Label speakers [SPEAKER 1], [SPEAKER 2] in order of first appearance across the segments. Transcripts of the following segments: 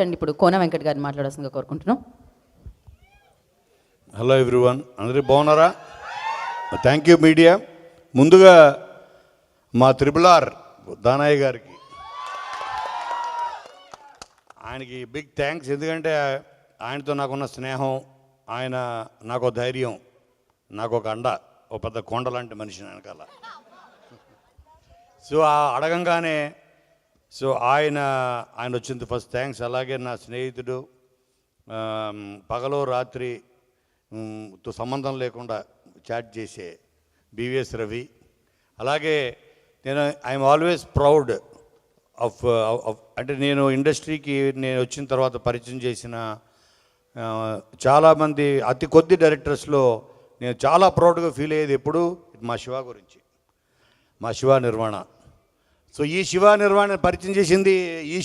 [SPEAKER 1] అండి ఇప్పుడు కోన వెంకట్ గారిని మాట్లాడాల్సిందిగా కోరుకుంటున్నాం.
[SPEAKER 2] హలో ఎవ్రీవన్, అందరూ బాగున్నారా? Thank you media. ముందుగా మా RRR దానయ్య గారికి, ఆయనకి బిగ్ థ్యాంక్స్. ఎందుకంటే ఆయనతో నాకున్న స్నేహం, ఆయన నాకు ధైర్యం, నాకు ఒక అండ, ఒక పెద్ద కొండ లాంటి మనిషి వెనకాల. సో అడగంగానే ఆయన వచ్చింది ఫస్ట్ థ్యాంక్స్. అలాగే నా స్నేహితుడు, పగలు రాత్రి సంబంధం లేకుండా చాట్ చేసే BVS రవి. అలాగే ఐఎమ్ ఆల్వేస్ ప్రౌడ్ ఆఫ్ అంటే నేను ఇండస్ట్రీకి వచ్చిన తర్వాత పరిచయం చేసిన చాలామంది అతి కొద్ది డైరెక్టర్స్లో నేను చాలా ప్రౌడ్గా ఫీల్ అయ్యేది ఎప్పుడు మా శివ గురించి, మా శివ నిర్వాణ. సో ఈ శివ నిర్వాణ పరిచయం చేసింది ఈ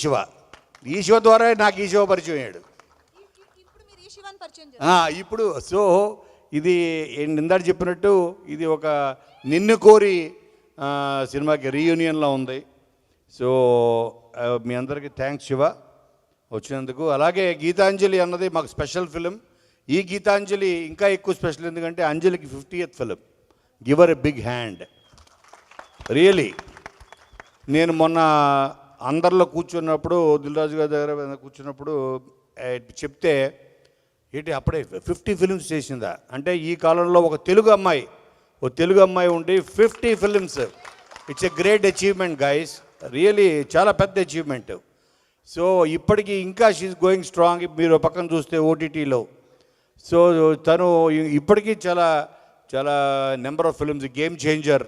[SPEAKER 2] శివ ద్వారా నాకు ఈ శివ పరిచయం అయ్యాడు ఇప్పుడు. సో ఇది ఇందాక చెప్పినట్టు ఇది ఒక నిన్ను కోరి సినిమాకి రీయూనియన్లో ఉంది. సో మీ అందరికీ థ్యాంక్స్ శివ వచ్చినందుకు. అలాగే గీతాంజలి అన్నది మాకు స్పెషల్ ఫిలిం. ఈ గీతాంజలి ఇంకా ఎక్కువ స్పెషల్, ఎందుకంటే అంజలికి 50th film. Give her a big hand really. నేను మొన్న అందరిలో కూర్చున్నప్పుడు, దిల్ రాజు గారి దగ్గర కూర్చున్నప్పుడు చెప్తే ఏంటి అప్పుడే 50 ఫిలిమ్స్ చేసిందా అంటే, ఈ కాలంలో ఒక తెలుగు అమ్మాయి ఉండి 50 films, it's a great achievement guys, really చాలా పెద్ద అచీవ్మెంట్. సో ఇప్పటికీ ఇంకా షీఈస్ గోయింగ్ స్ట్రాంగ్. మీరు పక్కన చూస్తే OTTలో. సో తను ఇప్పటికీ చాలా చాలా number of films, game changer.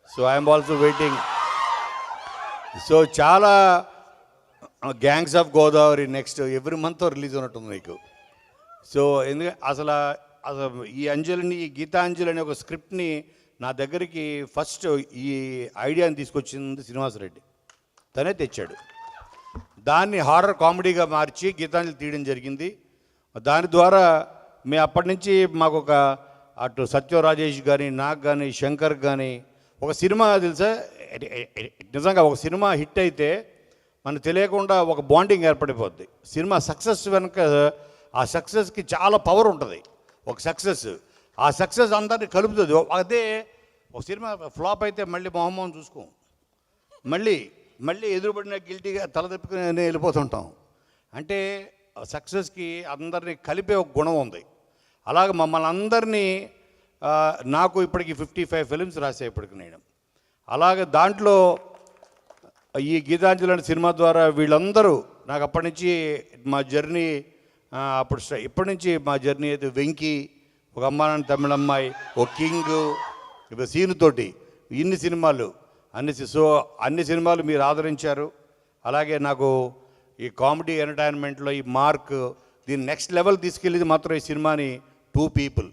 [SPEAKER 2] So I'm also waiting. So చాలా gangs of Godavari next every month release ఉన్నట్టుంది నీకు. సో ఎందుకంటే అసలు ఈ గీతాంజలి అనే ఒక స్క్రిప్ట్ని నా దగ్గరికి ఫస్ట్ ఈ ఐడియాని తీసుకొచ్చింది శ్రీనివాసరెడ్డి. తనే తెచ్చాడు. దాన్ని హారర్ కామెడీగా మార్చి గీతాంజలి తీయడం జరిగింది. దాని ద్వారా మేము అప్పటి నుంచి మాకు ఒక అటు సత్యం రాజేష్ కానీ, నాకు కానీ, శంకర్ కానీ ఒక సినిమా తెలుసా, నిజంగా ఒక సినిమా హిట్ అయితే మనకు తెలియకుండా ఒక బాండింగ్ ఏర్పడిపోద్ది. సినిమా సక్సెస్ వెనుక ఆ సక్సెస్కి చాలా పవర్ ఉంటుంది. ఒక సక్సెస్, ఆ సక్సెస్ అందరినీ కలుపుతుంది. అదే ఒక సినిమా ఫ్లాప్ అయితే మళ్ళీ మొహమ్మోహన్ చూసుకోం, మళ్ళీ ఎదురుపడిన గిల్టీగా తల తిప్పుకుని వెళ్ళిపోతుంటాం. అంటే సక్సెస్కి అందరినీ కలిపే ఒక గుణం ఉంది. అలాగే మమ్మల్ని అందరినీ, నాకు ఇప్పటికి 55 ఫిలిమ్స్ రాసే ఇప్పటికి నేను. అలాగే దాంట్లో ఈ గీతాంజలి అనే సినిమా ద్వారా వీళ్ళందరూ నాకు అప్పటి నుంచి మా జర్నీ, ఇప్పటి నుంచి మా జర్నీ అయితే వెంకీ, ఒక అమ్మానాన్న తమిళ అమ్మాయి, ఒక కింగ్, ఇప్పుడు సీనుతోటి ఇన్ని సినిమాలు, అన్ని సినిమాలు మీరు ఆదరించారు. అలాగే నాకు ఈ కామెడీ ఎంటర్టైన్మెంట్లో ఈ మార్క్, దీన్ని నెక్స్ట్ లెవెల్ తీసుకెళ్ళేది మాత్రం ఈ సినిమాని 2 పీపుల్,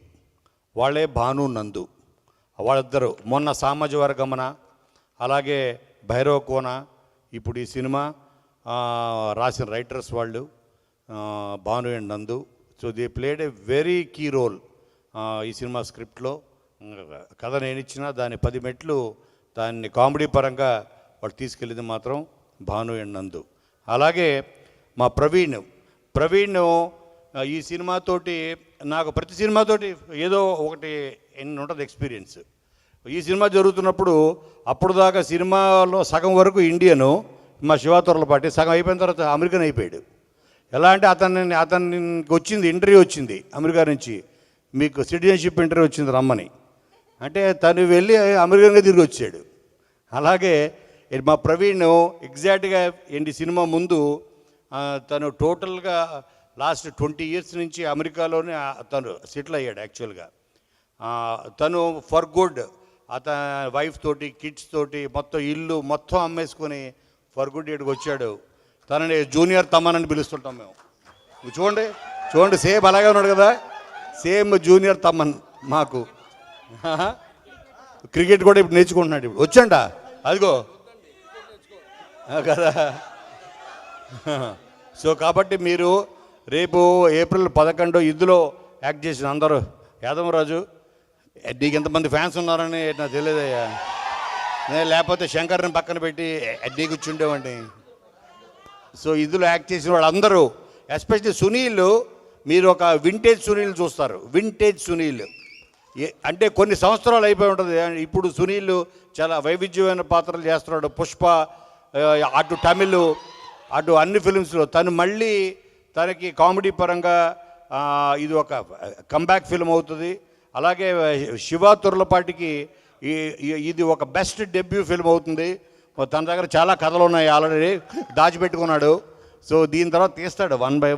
[SPEAKER 2] వాళ్ళే భాను నందు. వాళ్ళిద్దరు మొన్న సామాజ వర్గమన, అలాగే భైరవ కోన, ఇప్పుడు ఈ సినిమా రాసిన రైటర్స్ వాళ్ళు Bhanu and Nandu. So they played a very key role ఈ సినిమా స్క్రిప్ట్లో. కథ నేను ఇచ్చినా దాన్ని 10 మెట్లు దాన్ని కామెడీ పరంగా వాళ్ళు తీసుకెళ్ళింది మాత్రం భాను అండ్ నందు. అలాగే మా ప్రవీణ్ ఈ సినిమాతోటి నాకు ప్రతి సినిమాతోటి ఏదో ఒకటి ఉంటుంది ఎక్స్పీరియన్స్. ఈ సినిమా జరుగుతున్నప్పుడు అప్పుడు దాకా సినిమాలో సగం వరకు ఇండియను, మా శివతొరలపాటి, సగం అయిపోయిన తర్వాత అమెరికన్ అయిపోయాడు. ఎలా అంటే అతనికి వచ్చింది ఇంటర్వ్యూ వచ్చింది అమెరికా నుంచి, మీకు సిటిజన్షిప్ ఇంటర్వ్యూ వచ్చింది రమ్మని. అంటే తను వెళ్ళి అమెరికన్గా తిరిగి వచ్చాడు. అలాగే మా ప్రవీణ్ ఎగ్జాక్ట్గా సినిమా ముందు తను టోటల్గా లాస్ట్ 20 years నుంచి అమెరికాలోనే తను సెటిల్ అయ్యాడు. యాక్చువల్గా తను ఫర్ గుడ్ అతని వైఫ్ తోటి, కిడ్స్ తోటి మొత్తం ఇల్లు మొత్తం అమ్మేసుకొని ఫర్ గుడ్ ఇక్కడికి వచ్చాడు. తనని జూనియర్ తమ్మన్ అని పిలుస్తుంటాం మేము. చూడండి సేమ్ అలాగే ఉన్నాడు కదా, సేమ్ జూనియర్ తమ్మన్ మాకు. క్రికెట్ కూడా ఇప్పుడు నేర్చుకుంటున్నాడు, ఇప్పుడు వచ్చంట అదిగో కదా. సో కాబట్టి మీరు రేపు April 11 ఇందులో యాక్ట్ చేసిన అందరూ, యాదవరాజు నీకు ఎంతమంది ఫ్యాన్స్ ఉన్నారని నాకు తెలియదయ్యా, లేకపోతే శంకర్ని పక్కన పెట్టి నీకు కూర్చుండేవాడిని. సో ఇందులో యాక్ట్ చేసిన వాళ్ళందరూ, ఎస్పెషల్లీ సునీల్, మీరు ఒక వింటేజ్ సునీల్ చూస్తారు. వింటేజ్ సునీల్ అంటే కొన్ని సంవత్సరాలు అయిపోయి ఉంటుంది. ఇప్పుడు సునీల్ చాలా వైవిధ్యమైన పాత్రలు చేస్తున్నాడు. పుష్ప, అటు తమిళ్, అటు అన్ని ఫిలిమ్స్లో తను మళ్ళీ తనకి కామెడీ పరంగా ఇది ఒక కంబ్యాక్ ఫిల్మ్ అవుతుంది. అలాగే శివ తుర్లపాటికి ఇది ఒక బెస్ట్ డెబ్యూ ఫిల్మ్ అవుతుంది. తన దగ్గర చాలా కథలు ఉన్నాయి, ఆల్రెడీ దాచిపెట్టుకున్నాడు. సో దీని తర్వాత తీస్తాడు వన్ బై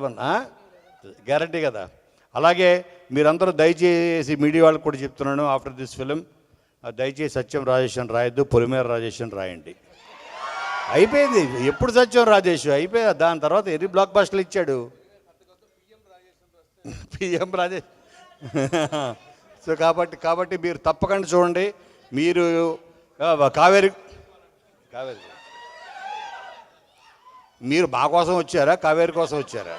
[SPEAKER 2] వన్ గ్యారంటీ కదా. అలాగే మీరందరూ దయచేసి మీడియా వాళ్ళకి కూడా చెప్తున్నాను, ఆఫ్టర్ దిస్ ఫిలిం దయచేసి సత్యం రాజేష్ అని రాయొద్దు, పొలిమేర రాజేష్ అని రాయండి. అయిపోయింది. ఎప్పుడు సత్యం రాజేష్ అయిపోయింది. దాని తర్వాత ఎన్ని బ్లాక్ బస్టర్లు ఇచ్చాడు పిఎం రాజేష్. సో కాబట్టి మీరు తప్పకుండా చూడండి. మీరు కావేరి మీరు మా కోసం వచ్చారా, కావేరి కోసం వచ్చారా?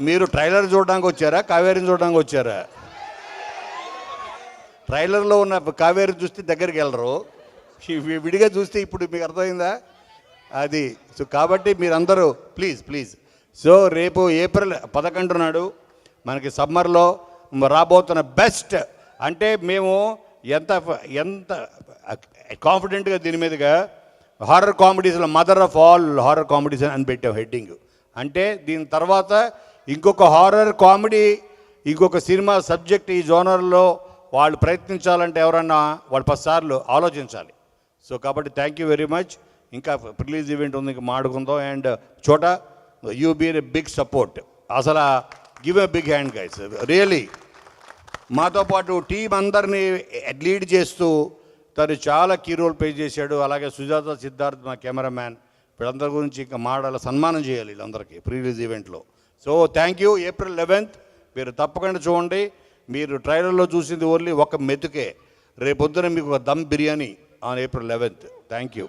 [SPEAKER 2] మీరు ట్రైలర్ చూడడానికి వచ్చారా, కావేరిని చూడడానికి వచ్చారా? ట్రైలర్లో ఉన్న కావేరి చూస్తే దగ్గరికి వెళ్ళరు, విడిగా చూస్తే ఇప్పుడు మీకు అర్థమైందా అది. సో కాబట్టి మీరందరూ ప్లీజ్ సో రేపు ఏప్రిల్ 11 నాడు మనకి సమ్మర్లో రాబోతున్న బెస్ట్, అంటే మేము ఎంత కాన్ఫిడెంట్గా దీని మీదుగా హారర్ కామెడీస్లో mother of all horror comedies అని పెట్టాం హెడ్డింగ్. అంటే దీని తర్వాత ఇంకొక హారర్ కామెడీ, ఇంకొక సినిమా సబ్జెక్ట్ ఈ జోనర్లో వాళ్ళు ప్రయత్నించాలంటే ఎవరన్నా వాళ్ళు 10 సార్లు ఆలోచించాలి. సో కాబట్టి థ్యాంక్ యూ వెరీ మచ్. ఇంకా రిలీజ్ ఈవెంట్ ఉంది, ఇంకా మాడుకుందాం. అండ్ చోట you been a big support. అసలు give a big hand guys, really. మాతో పాటు టీం అందరినీ లీడ్ చేస్తూ తను చాలా కీ రోల్ ప్లే చేశాడు. అలాగే సుజాత, సిద్ధార్థ్ మా కెమెరామ్యాన్, వీళ్ళందరి గురించి ఇంకా సన్మానం చేయాలి వీళ్ళందరికీ ప్రీ రిలీజ్ ఈవెంట్లో. So thank you. April 11th మీరు తప్పకుండా చూడండి. మీరు ట్రైలర్లో చూసింది ఓన్లీ ఒక మెతుకే. రేపొద్దున మీకు ఒక dum biryani on April 11th. Thank you.